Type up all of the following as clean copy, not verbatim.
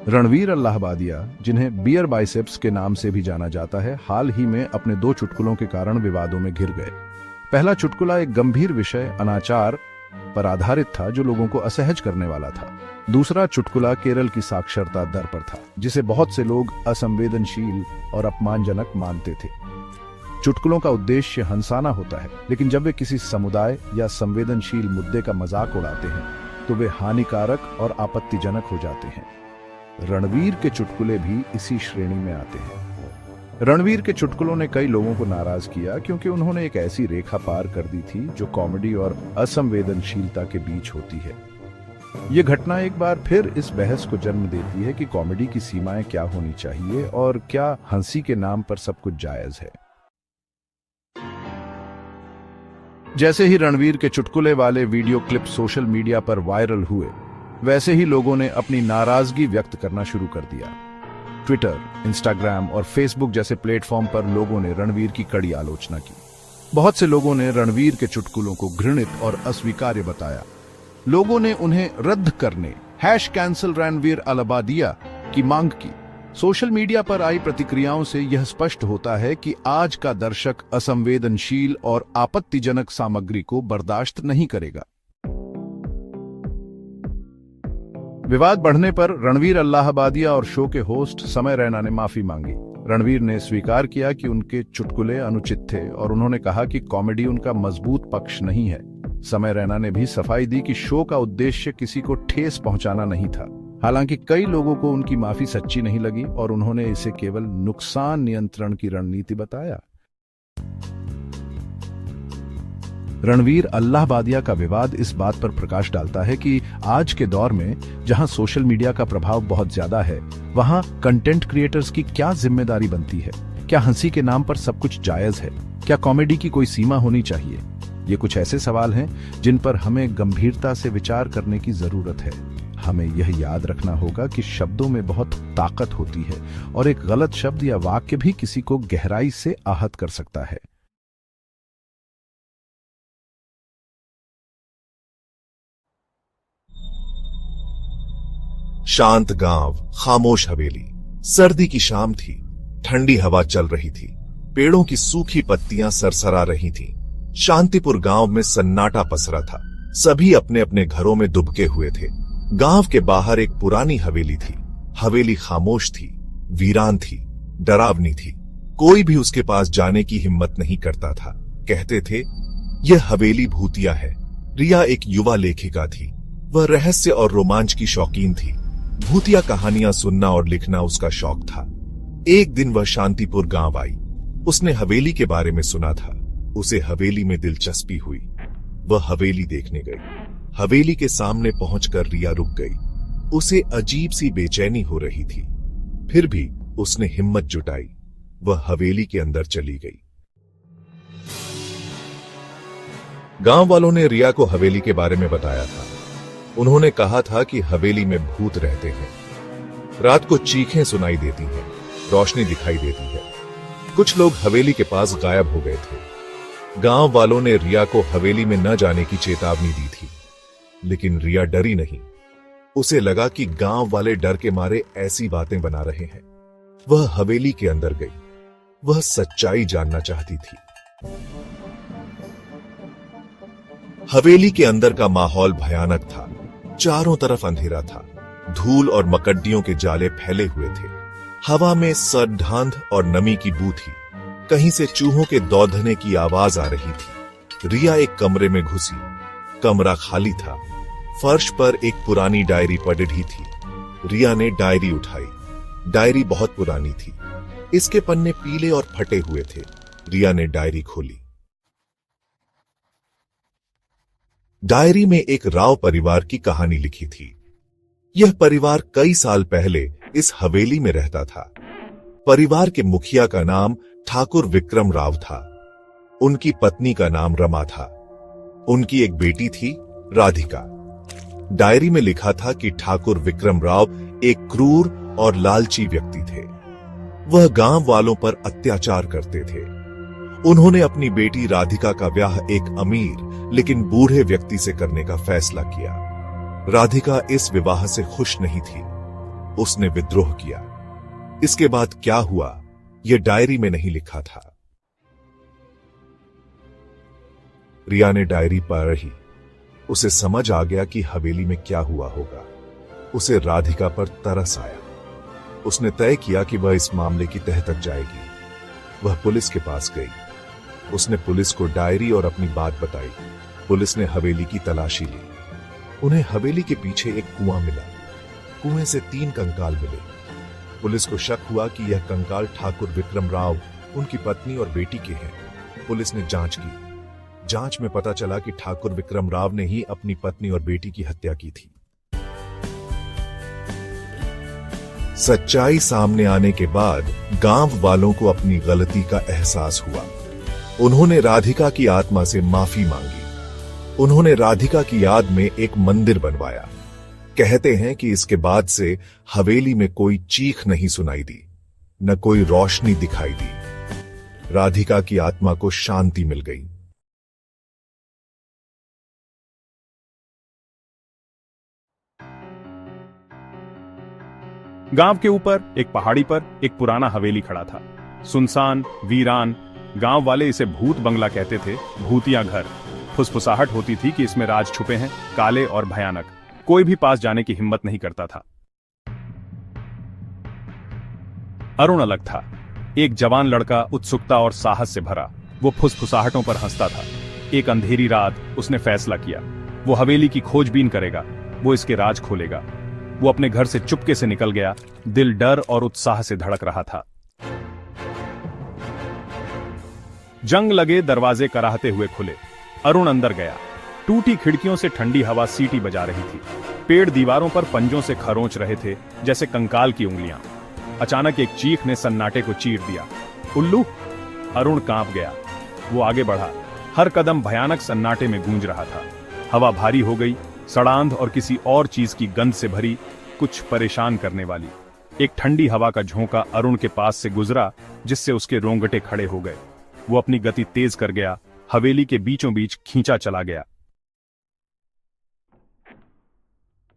रणवीर अल्लाहबादिया, जिन्हें beer biceps के नाम से भी जाना जाता है, हाल ही में अपने 2 चुटकुलों के कारण विवादों में घिर गए। पहला चुटकुला एक गंभीर विषय अनाचार पर आधारित था जो लोगों को असहज करने वाला था। दूसरा चुटकुला केरल की साक्षरता दर पर था, जिसे बहुत से लोग असंवेदनशील और अपमानजनक मानते थे। चुटकुलों का उद्देश्य हंसाना होता है, लेकिन जब वे किसी समुदाय या संवेदनशील मुद्दे का मजाक उड़ाते हैं तो वे हानिकारक और आपत्तिजनक हो जाते हैं। रणवीर के चुटकुले भी इसी श्रेणी में आते हैं। रणवीर के चुटकुलों ने कई लोगों को नाराज किया क्योंकि उन्होंने एक ऐसी रेखा पार कर दी थी जो कॉमेडी और असंवेदनशीलता के बीच होती है। यह घटना एक बार फिर इस बहस को जन्म देती है कि कॉमेडी की सीमाएं क्या होनी चाहिए और क्या हंसी के नाम पर सब कुछ जायज है। जैसे ही रणवीर के चुटकुले वाले वीडियो क्लिप सोशल मीडिया पर वायरल हुए, वैसे ही लोगों ने अपनी नाराजगी व्यक्त करना शुरू कर दिया। ट्विटर, इंस्टाग्राम और फेसबुक जैसे प्लेटफॉर्म पर लोगों ने रणवीर की कड़ी आलोचना की। बहुत से लोगों ने रणवीर के चुटकुलों को घृणित और अस्वीकार्य बताया। लोगों ने उन्हें रद्द करने #कैंसल रणवीर अल्लाहबादिया की मांग की। सोशल मीडिया पर आई प्रतिक्रियाओं से यह स्पष्ट होता है कि आज का दर्शक असंवेदनशील और आपत्तिजनक सामग्री को बर्दाश्त नहीं करेगा। विवाद बढ़ने पर रणवीर अल्लाहबादिया और शो के होस्ट समय रैना ने माफी मांगी। रणवीर ने स्वीकार किया कि उनके चुटकुले अनुचित थे और उन्होंने कहा कि कॉमेडी उनका मजबूत पक्ष नहीं है। समय रैना ने भी सफाई दी कि शो का उद्देश्य किसी को ठेस पहुंचाना नहीं था। हालांकि कई लोगों को उनकी माफी सच्ची नहीं लगी और उन्होंने इसे केवल नुकसान नियंत्रण की रणनीति बताया। रणवीर अल्लाहबादिया का विवाद इस बात पर प्रकाश डालता है कि आज के दौर में जहां सोशल मीडिया का प्रभाव बहुत ज्यादा है, वहां कंटेंट क्रिएटर्स की क्या जिम्मेदारी बनती है। क्या हंसी के नाम पर सब कुछ जायज है? क्या कॉमेडी की कोई सीमा होनी चाहिए? ये कुछ ऐसे सवाल हैं जिन पर हमें गंभीरता से विचार करने की जरूरत है। हमें यह याद रखना होगा कि शब्दों में बहुत ताकत होती है और एक गलत शब्द या वाक्य भी किसी को गहराई से आहत कर सकता है। शांत गांव, खामोश हवेली। सर्दी की शाम थी। ठंडी हवा चल रही थी। पेड़ों की सूखी पत्तियां सरसरा रही थीं। शांतिपुर गांव में सन्नाटा पसरा था। सभी अपने अपने घरों में दुबके हुए थे। गांव के बाहर एक पुरानी हवेली थी। हवेली खामोश थी, वीरान थी, डरावनी थी। कोई भी उसके पास जाने की हिम्मत नहीं करता था। कहते थे, यह हवेली भूतिया है। रिया एक युवा लेखिका थी। वह रहस्य और रोमांच की शौकीन थी। भूतिया कहानियां सुनना और लिखना उसका शौक था। एक दिन वह शांतिपुर गांव आई। उसने हवेली के बारे में सुना था। उसे हवेली में दिलचस्पी हुई। वह हवेली देखने गई। हवेली के सामने पहुंचकर रिया रुक गई। उसे अजीब सी बेचैनी हो रही थी। फिर भी उसने हिम्मत जुटाई। वह हवेली के अंदर चली गई। गांव वालों ने रिया को हवेली के बारे में बताया था। उन्होंने कहा था कि हवेली में भूत रहते हैं। रात को चीखें सुनाई देती हैं, रोशनी दिखाई देती है। कुछ लोग हवेली के पास गायब हो गए थे। गांव वालों ने रिया को हवेली में न जाने की चेतावनी दी थी, लेकिन रिया डरी नहीं। उसे लगा कि गांव वाले डर के मारे ऐसी बातें बना रहे हैं। वह हवेली के अंदर गई। वह सच्चाई जानना चाहती थी। हवेली के अंदर का माहौल भयानक था। चारों तरफ अंधेरा था। धूल और मकड़ियों के जाले फैले हुए थे। हवा में सर्दढांध और नमी की बू थी। कहीं से चूहों के दौड़ने की आवाज आ रही थी। रिया एक कमरे में घुसी। कमरा खाली था। फर्श पर एक पुरानी डायरी पड़ी थी। रिया ने डायरी उठाई। डायरी बहुत पुरानी थी। इसके पन्ने पीले और फटे हुए थे। रिया ने डायरी खोली। डायरी में एक राव परिवार की कहानी लिखी थी। यह परिवार कई साल पहले इस हवेली में रहता था। परिवार के मुखिया का नाम ठाकुर विक्रम राव था। उनकी पत्नी का नाम रमा था। उनकी एक बेटी थी, राधिका। डायरी में लिखा था कि ठाकुर विक्रम राव एक क्रूर और लालची व्यक्ति थे। वह गांव वालों पर अत्याचार करते थे। उन्होंने अपनी बेटी राधिका का ब्याह एक अमीर लेकिन बूढ़े व्यक्ति से करने का फैसला किया। राधिका इस विवाह से खुश नहीं थी। उसने विद्रोह किया। इसके बाद क्या हुआ, यह डायरी में नहीं लिखा था। रिया ने डायरी पढ़ी। उसे समझ आ गया कि हवेली में क्या हुआ होगा। उसे राधिका पर तरस आया। उसने तय किया कि वह इस मामले की तह तक जाएगी। वह पुलिस के पास गई। उसने पुलिस को डायरी और अपनी बात बताई। पुलिस ने हवेली की तलाशी ली। उन्हें हवेली के पीछे एक कुआं मिला। कुएं से 3 कंकाल मिले। पुलिस को शक हुआ कि यह कंकाल ठाकुर विक्रम राव, उनकी पत्नी और बेटी के हैं। पुलिस ने जांच की। जांच में पता चला कि ठाकुर विक्रम राव ने ही अपनी पत्नी और बेटी की हत्या की थी। सच्चाई सामने आने के बाद गांव वालों को अपनी गलती का एहसास हुआ। उन्होंने राधिका की आत्मा से माफी मांगी। उन्होंने राधिका की याद में एक मंदिर बनवाया। कहते हैं कि इसके बाद से हवेली में कोई चीख नहीं सुनाई दी, न कोई रोशनी दिखाई दी। राधिका की आत्मा को शांति मिल गई। गांव के ऊपर एक पहाड़ी पर एक पुराना हवेली खड़ा था। सुनसान, वीरान। गांव वाले इसे भूत बंगला कहते थे, भूतिया घर। फुसफुसाहट होती थी कि इसमें राज छुपे हैं, काले और भयानक। कोई भी पास जाने की हिम्मत नहीं करता था। अरुण अलग था। एक जवान लड़का, उत्सुकता और साहस से भरा। वो फुसफुसाहटों पर हंसता था। एक अंधेरी रात उसने फैसला किया, वो हवेली की खोजबीन करेगा। वो इसके राज खोलेगा। वो अपने घर से चुपके से निकल गया। दिल डर और उत्साह से धड़क रहा था। जंग लगे दरवाजे कराहते हुए खुले। अरुण अंदर गया। टूटी खिड़कियों से ठंडी हवा सीटी बजा रही थी। पेड़ दीवारों पर पंजों से खरोंच रहे थे, जैसे कंकाल की उंगलियां। अचानक एक चीख ने सन्नाटे को चीर दिया। उल्लू! अरुण कांप गया। वो आगे बढ़ा। हर कदम भयानक सन्नाटे में गूंज रहा था। हवा भारी हो गई, सड़ांध और किसी और चीज की गंध से भरी, कुछ परेशान करने वाली। एक ठंडी हवा का झोंका अरुण के पास से गुजरा, जिससे उसके रोंगटे खड़े हो गए। वो अपनी गति तेज कर गया, हवेली के बीचों बीच खींचा चला गया।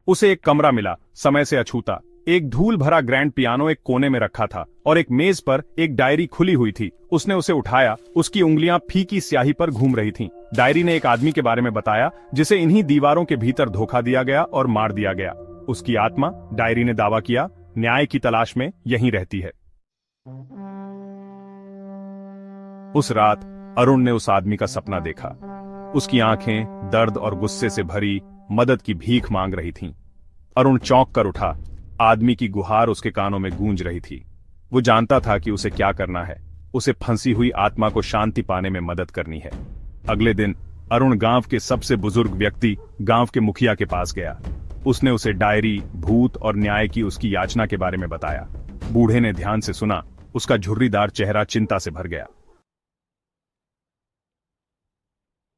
उसे एक कमरा मिला, समय से अछूता। एक धूल भरा ग्रैंड पियानो एक कोने में रखा था और एक मेज पर एक डायरी खुली हुई थी। उसने उसे उठाया। उसकी उंगलियां फीकी स्याही पर घूम रही थीं। डायरी ने एक आदमी के बारे में बताया, जिसे इन्हीं दीवारों के भीतर धोखा दिया गया और मार दिया गया। उसकी आत्मा, डायरी ने दावा किया, न्याय की तलाश में यहीं रहती है। उस रात अरुण ने उस आदमी का सपना देखा। उसकी आंखें दर्द और गुस्से से भरी, मदद की भीख मांग रही थीं। अरुण चौंक कर उठा। आदमी की गुहार उसके कानों में गूंज रही थी। वो जानता था कि उसे क्या करना है। उसे फंसी हुई आत्मा को शांति पाने में मदद करनी है। अगले दिन अरुण गांव के सबसे बुजुर्ग व्यक्ति, गांव के मुखिया के पास गया। उसने उसे डायरी, भूत और न्याय की उसकी याचना के बारे में बताया। बूढ़े ने ध्यान से सुना। उसका झुर्रीदार चेहरा चिंता से भर गया।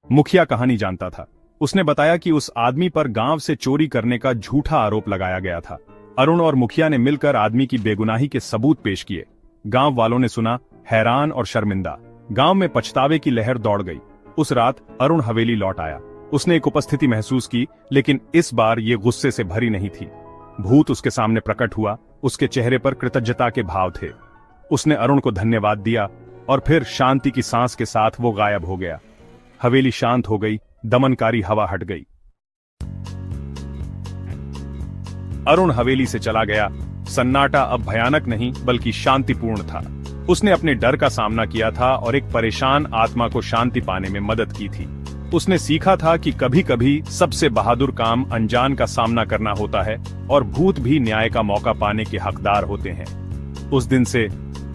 मुखिया कहानी जानता था। उसने बताया कि उस आदमी पर गांव से चोरी करने का झूठा आरोप लगाया गया था। अरुण और मुखिया ने मिलकर आदमी की बेगुनाही के सबूत पेश किए। गांव वालों ने सुना, हैरान और शर्मिंदा। गांव में पछतावे की लहर दौड़ गई। उस रात अरुण हवेली लौट आया। उसने एक उपस्थिति महसूस की, लेकिन इस बार ये गुस्से से भरी नहीं थी। भूत उसके सामने प्रकट हुआ। उसके चेहरे पर कृतज्ञता के भाव थे। उसने अरुण को धन्यवाद दिया और फिर शांति की सांस के साथ वो गायब हो गया। हवेली शांत हो गई। दमनकारी हवा हट गई। अरुण हवेली से चला गया। सन्नाटा अब भयानक नहीं बल्कि शांतिपूर्ण था। उसने अपने डर का सामना किया था और एक परेशान आत्मा को शांति पाने में मदद की थी। उसने सीखा था कि कभी कभी सबसे बहादुर काम अनजान का सामना करना होता है और भूत भी न्याय का मौका पाने के हकदार होते हैं। उस दिन से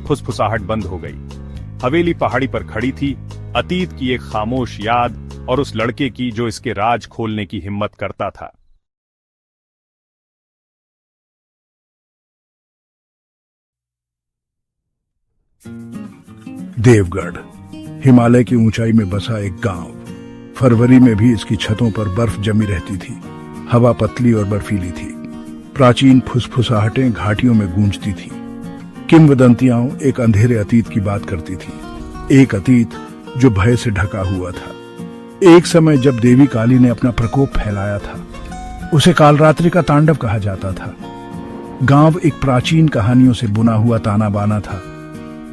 फुसफुसाहट बंद हो गई। हवेली पहाड़ी पर खड़ी थी, अतीत की एक खामोश याद और उस लड़के की जो इसके राज खोलने की हिम्मत करता था। देवगढ़, हिमालय की ऊंचाई में बसा एक गांव। फरवरी में भी इसकी छतों पर बर्फ जमी रहती थी। हवा पतली और बर्फीली थी। प्राचीन फुसफुसाहटें घाटियों में गूंजती थीं। किंवदंतियां एक अंधेरे अतीत की बात करती थी। एक अतीत जो भय से ढका हुआ था। एक समय जब देवी काली ने अपना प्रकोप फैलाया था। उसे कालरात्रि का तांडव कहा जाता था। गांव एक प्राचीन कहानियों से बुना हुआ ताना बाना था।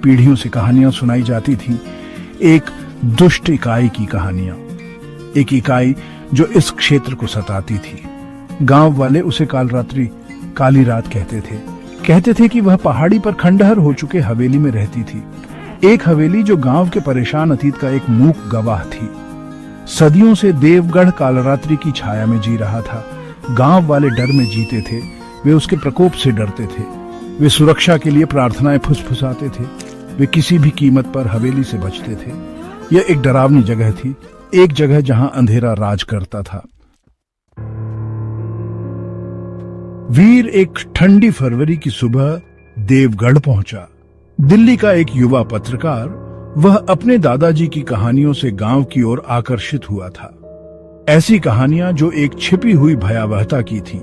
पीढ़ियों से कहानियां सुनाई जाती थीं, एक दुष्ट इकाई की कहानियां, एक इकाई जो इस क्षेत्र को सताती थी। गांव वाले उसे कालरात्रि, काली रात कहते थे कि वह पहाड़ी पर खंडहर हो चुके हवेली में रहती थी। एक हवेली जो गांव के परेशान अतीत का एक मूक गवाह थी। सदियों से देवगढ़ कालरात्रि की छाया में जी रहा था। गांव वाले डर में जीते थे, वे उसके प्रकोप से डरते थे। वे सुरक्षा के लिए प्रार्थनाएं फुसफुसाते थे। वे किसी भी कीमत पर हवेली से बचते थे। यह एक डरावनी जगह थी, एक जगह जहां अंधेरा राज करता था। वीर एक ठंडी फरवरी की सुबह देवगढ़ पहुंचा। दिल्ली का एक युवा पत्रकार, वह अपने दादाजी की कहानियों से गांव की ओर आकर्षित हुआ था। ऐसी कहानियां जो एक छिपी हुई भयावहता की थीं,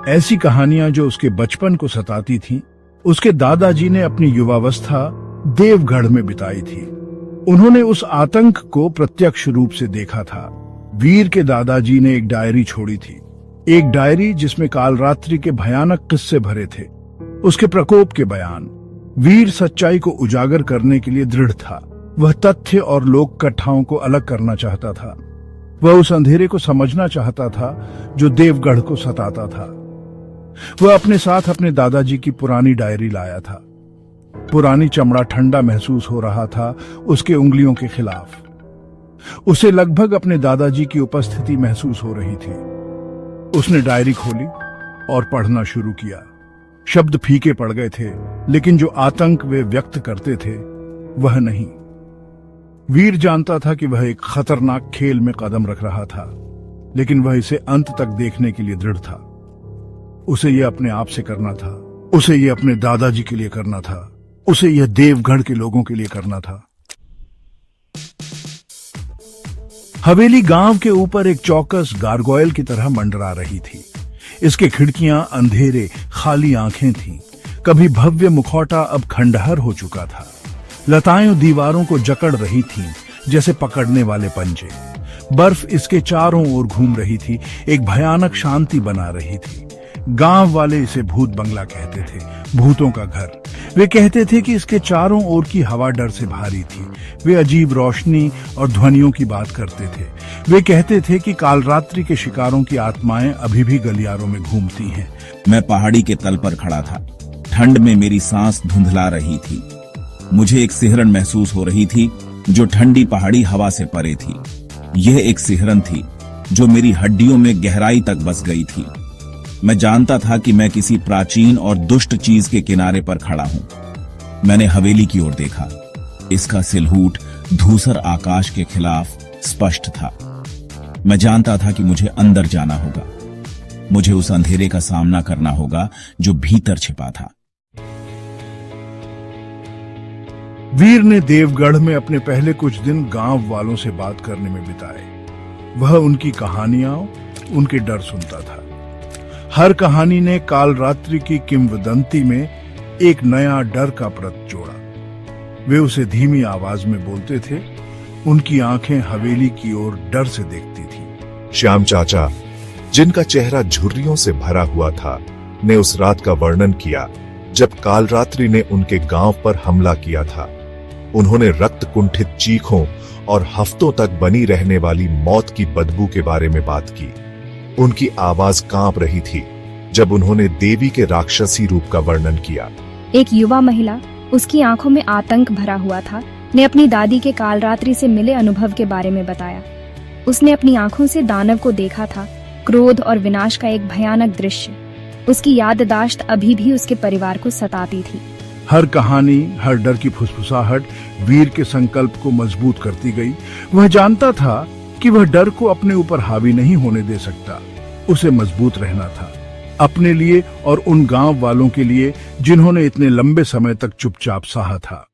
ऐसी कहानियां जो उसके बचपन को सताती थीं। उसके दादाजी ने अपनी युवावस्था देवगढ़ में बिताई थी। उन्होंने उस आतंक को प्रत्यक्ष रूप से देखा था। वीर के दादाजी ने एक डायरी छोड़ी थी, एक डायरी जिसमें कालरात्रि के भयानक किस्से भरे थे, उसके प्रकोप के बयान। वीर सच्चाई को उजागर करने के लिए दृढ़ था। वह तथ्य और लोक कथाओं को अलग करना चाहता था। वह उस अंधेरे को समझना चाहता था जो देवगढ़ को सताता था। वह अपने साथ अपने दादाजी की पुरानी डायरी लाया था। पुरानी चमड़ा ठंडा महसूस हो रहा था उसके उंगलियों के खिलाफ। उसे लगभग अपने दादाजी की उपस्थिति महसूस हो रही थी। उसने डायरी खोली और पढ़ना शुरू किया। शब्द फीके पड़ गए थे, लेकिन जो आतंक वे व्यक्त करते थे वह नहीं। वीर जानता था कि वह एक खतरनाक खेल में कदम रख रहा था, लेकिन वह इसे अंत तक देखने के लिए दृढ़ था। उसे यह अपने आप से करना था, उसे यह अपने दादाजी के लिए करना था, उसे यह देवगढ़ के लोगों के लिए करना था। हवेली गांव के ऊपर एक चौकस गारगोयल की तरह मंडरा रही थी। इसके खिड़कियां अंधेरे खाली आंखें थीं। कभी भव्य मुखौटा अब खंडहर हो चुका था। लताएं दीवारों को जकड़ रही थीं जैसे पकड़ने वाले पंजे। बर्फ इसके चारों ओर घूम रही थी, एक भयानक शांति बना रही थी। गांव वाले इसे भूत बंगला कहते थे, भूतों का घर। वे कहते थे कि इसके चारों ओर की हवा डर से भारी थी। वे अजीब रोशनी और ध्वनियों की बात करते थे। वे कहते थे कि कालरात्रि के शिकारों की आत्माएं अभी भी गलियारों में घूमती हैं। मैं पहाड़ी के तल पर खड़ा था। ठंड में मेरी सांस धुंधला रही थी। मुझे एक सिहरन महसूस हो रही थी जो ठंडी पहाड़ी हवा से परे थी। यह एक सिहरन थी जो मेरी हड्डियों में गहराई तक बस गई थी। मैं जानता था कि मैं किसी प्राचीन और दुष्ट चीज के किनारे पर खड़ा हूं। मैंने हवेली की ओर देखा। इसका सिलहूट धूसर आकाश के खिलाफ स्पष्ट था। मैं जानता था कि मुझे अंदर जाना होगा। मुझे उस अंधेरे का सामना करना होगा जो भीतर छिपा था। वीर ने देवगढ़ में अपने पहले कुछ दिन गांव वालों से बात करने में बिताए। वह उनकी कहानियां, उनके डर सुनता था। हर कहानी ने कालरात्रि की किंवदंती में एक नया डर का परत जोड़ा। वे उसे धीमी आवाज में बोलते थे। उनकी आंखें हवेली की ओर डर से देखती थी। श्याम चाचा, जिनका चेहरा झुर्रियों से भरा हुआ था, ने उस रात का वर्णन किया जब कालरात्रि ने उनके गांव पर हमला किया था। उन्होंने रक्त कुंठित चीखों और हफ्तों तक बनी रहने वाली मौत की बदबू के बारे में बात की। उनकी आवाज कांप रही थी जब उन्होंने देवी के राक्षसी रूप का वर्णन किया। एक युवा महिला, उसकी आंखों में आतंक भरा हुआ था, ने अपनी दादी के कालरात्रि से मिले अनुभव के बारे में बताया। उसने अपनी आंखों से दानव को देखा था, क्रोध और विनाश का एक भयानक दृश्य। उसकी याददाश्त अभी भी उसके परिवार को सताती थी। हर कहानी, हर डर की फुसफुसाहट वीर के संकल्प को मजबूत करती गई। वह जानता था कि वह डर को अपने ऊपर हावी नहीं होने दे सकता। उसे मजबूत रहना था, अपने लिए और उन गांव वालों के लिए जिन्होंने इतने लंबे समय तक चुपचाप सहा था।